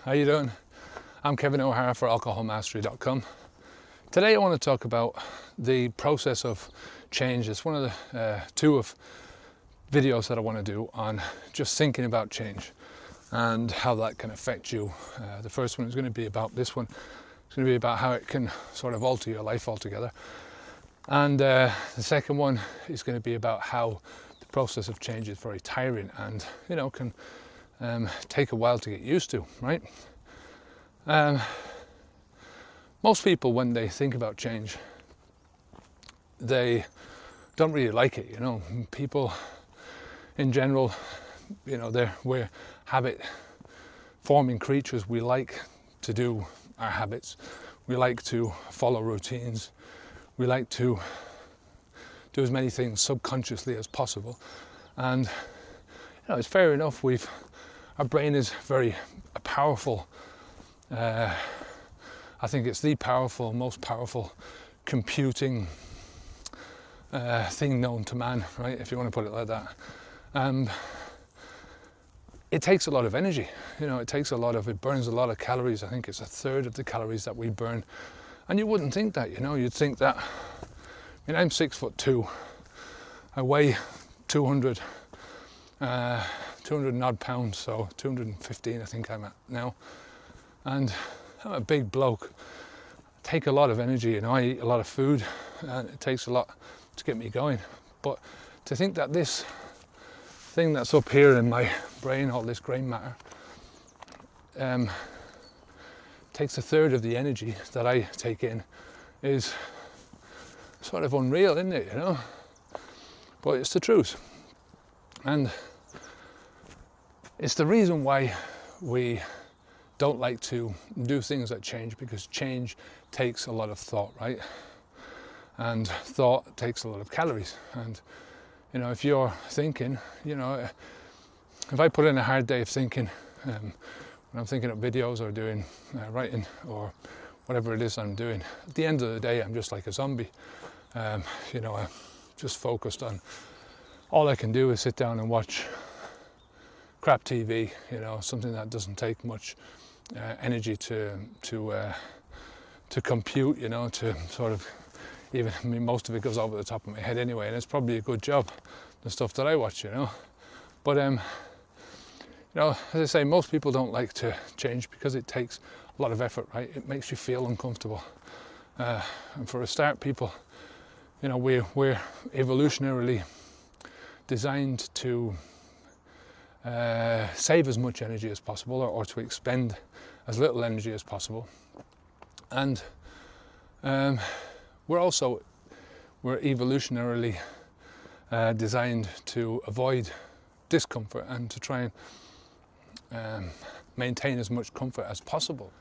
How you doing? I'm Kevin O'Hara for alcoholmastery.com. Today I want to talk about the process of change. It's one of the two of videos that I want to do on just thinking about change and how that can affect you. The first one is going to be about this one. It's going to be about how it can sort of alter your life altogether. And the second one is going to be about how the process of change is very tiring and, can take a while to get used to, right? Most people, when they think about change, they don't really like it, People in general, we're habit forming creatures. We like to do our habits. We like to follow routines. We like to do as many things subconsciously as possible. And, it's fair enough. Our brain is very powerful. I think it's the most powerful computing thing known to man, right? If you want to put it like that. It takes a lot of energy. It burns a lot of calories. I think it's a third of the calories that we burn. And you wouldn't think that, you'd think that. I'm 6'2". I weigh 200 and odd pounds, so 215 I think I'm at now. And I'm a big bloke. I take a lot of energy, I eat a lot of food, and it takes a lot to get me going. But to think that this thing that's up here in my brain, all this grey matter, takes a third of the energy that I take in is sort of unreal, isn't it, But it's the truth. And it's the reason why we don't like to do things that change, because change takes a lot of thought, right? And thought takes a lot of calories. And, if you're thinking, if I put in a hard day of thinking, when I'm thinking of videos or doing writing or whatever it is I'm doing, at the end of the day, I'm just like a zombie. I'm just focused on, all I can do is sit down and watch crap TV, something that doesn't take much energy to compute, to sort of most of it goes over the top of my head anyway, and it's probably a good job, the stuff that I watch, But as I say, most people don't like to change because it takes a lot of effort, right? It makes you feel uncomfortable. And for a start, people, we're evolutionarily designed to save as much energy as possible, or to expend as little energy as possible. And we're evolutionarily designed to avoid discomfort and to try and maintain as much comfort as possible.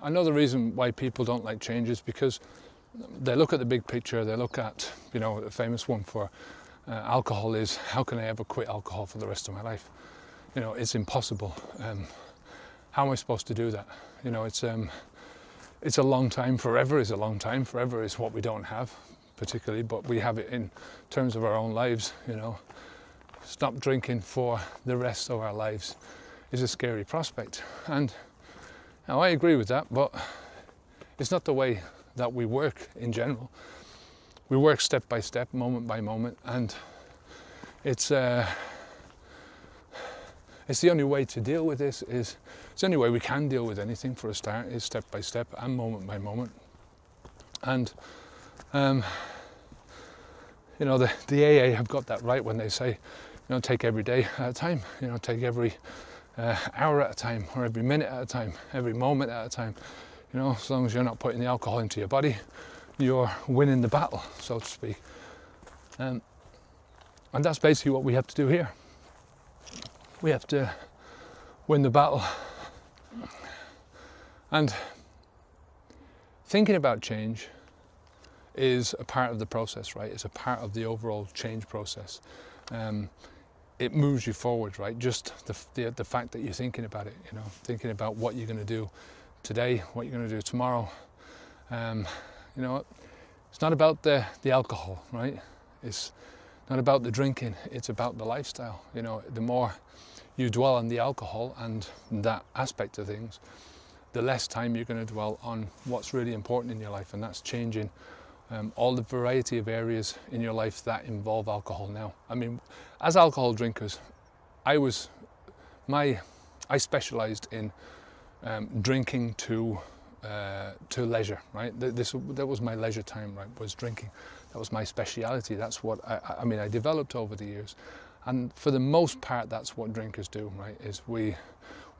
Another reason why people don't like change is because they look at the big picture. They look at, the famous one for alcohol is, how can I ever quit alcohol for the rest of my life? It's impossible. How am I supposed to do that? It's a long time. Forever is a long time. Forever is what we don't have, particularly, but we have it in terms of our own lives. Stop drinking for the rest of our lives is a scary prospect. And now I agree with that, but it's not the way that we work in general. We work step by step, moment by moment, and it's the only way to deal with this. It's the only way we can deal with anything for a start, is step by step and moment by moment. And the AA have got that right when they say, take every day at a time. Take every hour at a time, or every minute at a time, every moment at a time. As long as you're not putting the alcohol into your body, you're winning the battle, so to speak. And that's basically what we have to do here. We have to win the battle. And thinking about change is a part of the process, right? It's a part of the overall change process. It moves you forward, right? Just the fact that you're thinking about it, thinking about what you're going to do today, what you're going to do tomorrow. It's not about the alcohol, right? It's not about the drinking. It's about the lifestyle. The more you dwell on the alcohol and that aspect of things, the less time you're going to dwell on what's really important in your life, and that's changing all the variety of areas in your life that involve alcohol now. I mean, as alcohol drinkers, I specialized in drinking to leisure, right? That was my leisure time, right? Was drinking. That was my speciality. That's what I developed over the years, and for the most part, that's what drinkers do, right? Is we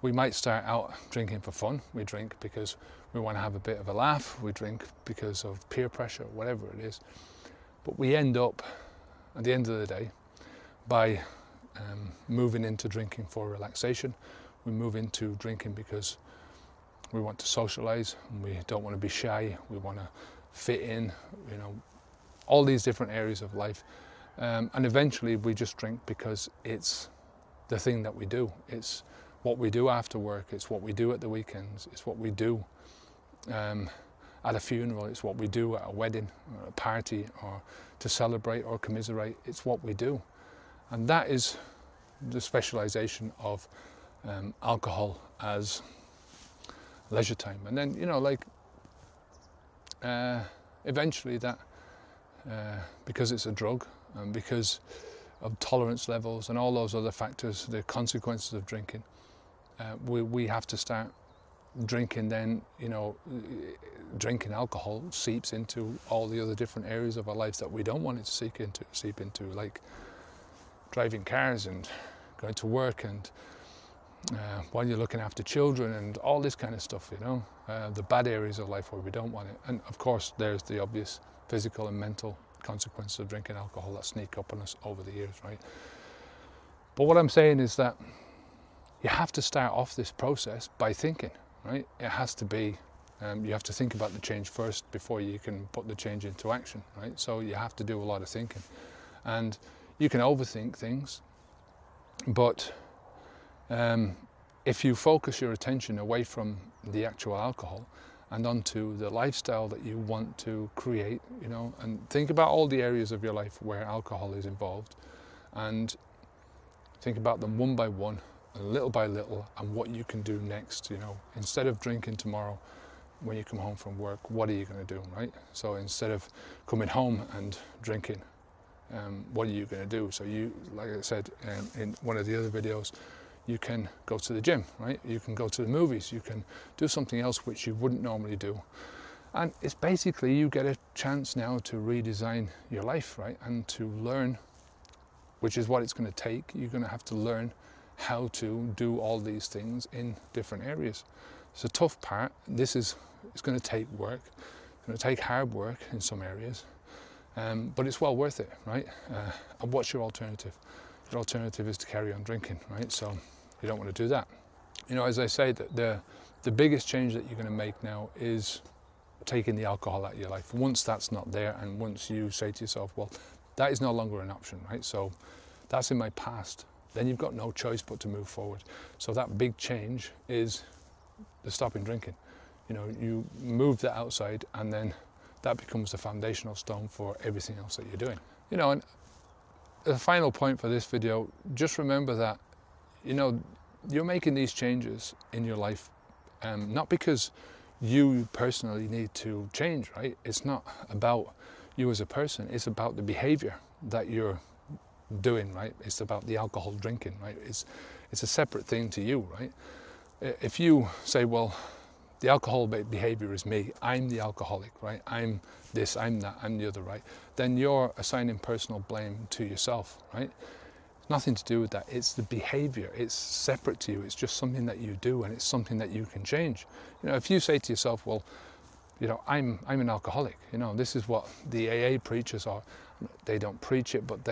might start out drinking for fun. We drink because we want to have a bit of a laugh. We drink because of peer pressure, whatever it is. But we end up, at the end of the day, by moving into drinking for relaxation. We move into drinking because we want to socialize, and we don't want to be shy. We want to fit in, all these different areas of life. And eventually we just drink because it's the thing that we do. It's what we do after work. It's what we do at the weekends. It's what we do at a funeral. It's what we do at a wedding or a party, or to celebrate or commiserate. It's what we do. And that is the specialization of alcohol as leisure time. And then, eventually that, because it's a drug, and because of tolerance levels and all those other factors, the consequences of drinking, we have to start drinking. Then, drinking alcohol seeps into all the other different areas of our lives that we don't want it to seep into, like driving cars and going to work, and while you're looking after children and all this kind of stuff, the bad areas of life where we don't want it. And of course, there's the obvious physical and mental consequences of drinking alcohol that sneak up on us over the years, right? But what I'm saying is that you have to start off this process by thinking, right? It has to be, you have to think about the change first before you can put the change into action, right? So you have to do a lot of thinking. And you can overthink things, but if you focus your attention away from the actual alcohol and onto the lifestyle that you want to create, and think about all the areas of your life where alcohol is involved, and think about them one by one, and little by little, and what you can do next. Instead of drinking tomorrow when you come home from work, what are you going to do, right? So instead of coming home and drinking, what are you going to do? So you, like I said in one of the other videos, you can go to the gym, right? You can go to the movies. You can do something else which you wouldn't normally do. And it's basically, you get a chance now to redesign your life, right? And to learn, which is what it's going to take. You're going to have to learn how to do all these things in different areas. It's a tough part. It's going to take work. It's going to take hard work in some areas. But it's well worth it, right? And what's your alternative? Your alternative is to carry on drinking, right? So you don't want to do that. As I say, the biggest change that you're going to make now is taking the alcohol out of your life. Once that's not there, and once you say to yourself, well, that is no longer an option, right? So that's in my past. Then you've got no choice but to move forward. So that big change is the stopping drinking. You move that outside, and then that becomes the foundational stone for everything else that you're doing. And the final point for this video, just remember that, you're making these changes in your life, not because you personally need to change, right? It's not about you as a person. It's about the behavior that you're doing, right? It's about the alcohol drinking, right? It's a separate thing to you, right? If you say, well, the alcohol behavior is me, I'm the alcoholic, right? I'm this, I'm that, I'm the other, right? Then you're assigning personal blame to yourself, right? Nothing to do with that. It's the behavior. It's separate to you. It's just something that you do, and it's something that you can change. If you say to yourself, well, I'm an alcoholic, this is what the AA preachers are. They don't preach it, but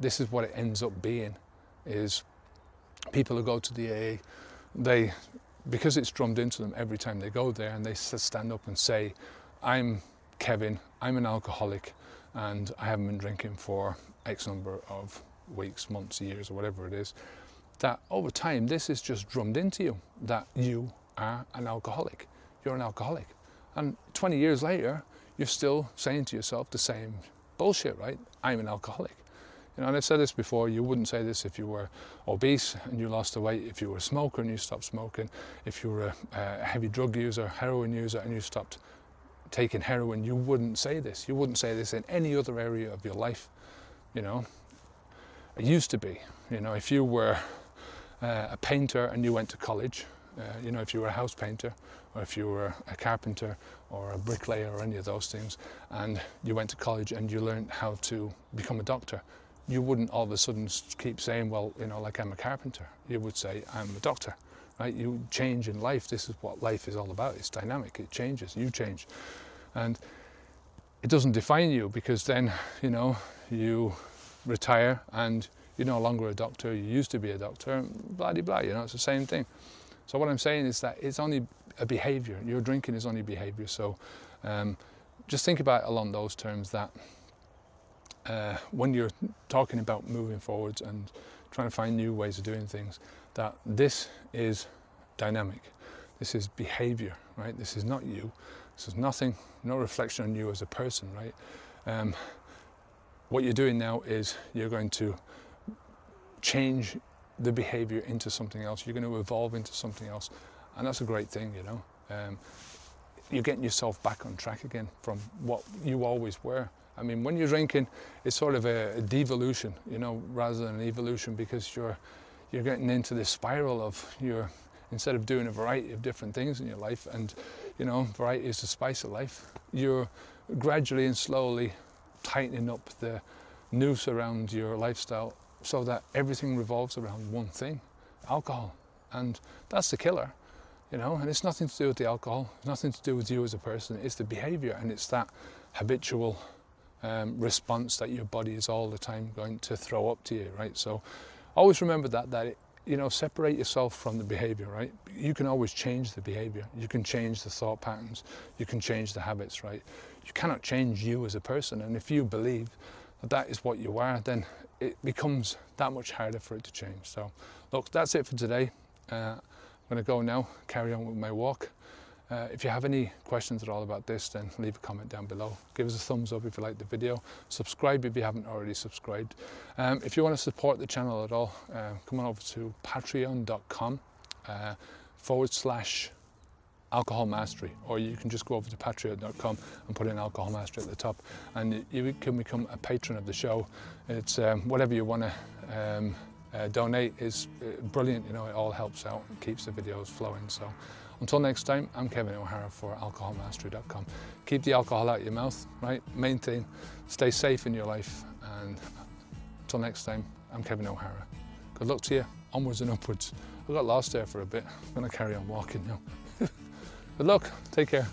this is what it ends up being, is people who go to the AA, because it's drummed into them every time they go there, and they stand up and say, I'm Kevin, I'm an alcoholic, and I haven't been drinking for X number of weeks, months, years, or whatever it is, that over time, this is just drummed into you, that you are an alcoholic. You're an alcoholic. And 20 years later, you're still saying to yourself the same bullshit, right? I'm an alcoholic. You know, and I've said this before, you wouldn't say this if you were obese and you lost the weight, if you were a smoker and you stopped smoking, if you were a heavy drug user, heroin user, and you stopped taking heroin, you wouldn't say this. You wouldn't say this in any other area of your life, you know. It used to be, you know, if you were a painter and you went to college, you know, if you were a house painter, or if you were a carpenter or a bricklayer or any of those things, and you went to college and you learned how to become a doctor, you wouldn't all of a sudden keep saying, well, you know, like I'm a carpenter. You would say, I'm a doctor, right? You change in life. This is what life is all about. It's dynamic. It changes. You change. And it doesn't define you, because then, you know, you retire and you're no longer a doctor. You used to be a doctor, blah, blah, blah. You know, it's the same thing. So what I'm saying is that it's only a behaviour. Your drinking is only behaviour. So just think about it along those terms, that when you're talking about moving forwards and trying to find new ways of doing things, that this is dynamic. This is behaviour, right? This is not you. This is nothing, no reflection on you as a person, right? What you're doing now is you're going to change the behaviour into something else. You're going to evolve into something else, and that's a great thing, you know. You're getting yourself back on track again from what you always were. I mean, when you're drinking, it's sort of a devolution, you know, rather than an evolution, because you're getting into this spiral of instead of doing a variety of different things in your life, and you know, variety is the spice of life, you're gradually and slowly tightening up the noose around your lifestyle so that everything revolves around one thing: alcohol. And that's the killer, you know. And it's nothing to do with the alcohol, it's nothing to do with you as a person. It's the behaviour, and it's that habitual response that your body is all the time going to throw up to you, right? So always remember that you know, separate yourself from the behaviour, right? You can always change the behaviour. You can change the thought patterns. You can change the habits, right? You cannot change you as a person. And if you believe that that is what you are, then it becomes that much harder for it to change. So look, that's it for today. I'm going to go now, carry on with my walk. If you have any questions at all about this, then leave a comment down below. Give us a thumbs up if you like the video. Subscribe if you haven't already subscribed. If you want to support the channel at all, come on over to patreon.com /alcohol mastery, or you can just go over to patreon.com and put in alcohol mastery at the top, and you can become a patron of the show. It's whatever you want to donate is brilliant. You know, it all helps out and keeps the videos flowing. So until next time, I'm Kevin O'Hara for alcoholmastery.com. Keep the alcohol out of your mouth, right? Main thing, stay safe in your life. And until next time, I'm Kevin O'Hara. Good luck to you, onwards and upwards. I got lost there for a bit. I'm going to carry on walking now. Good luck, take care.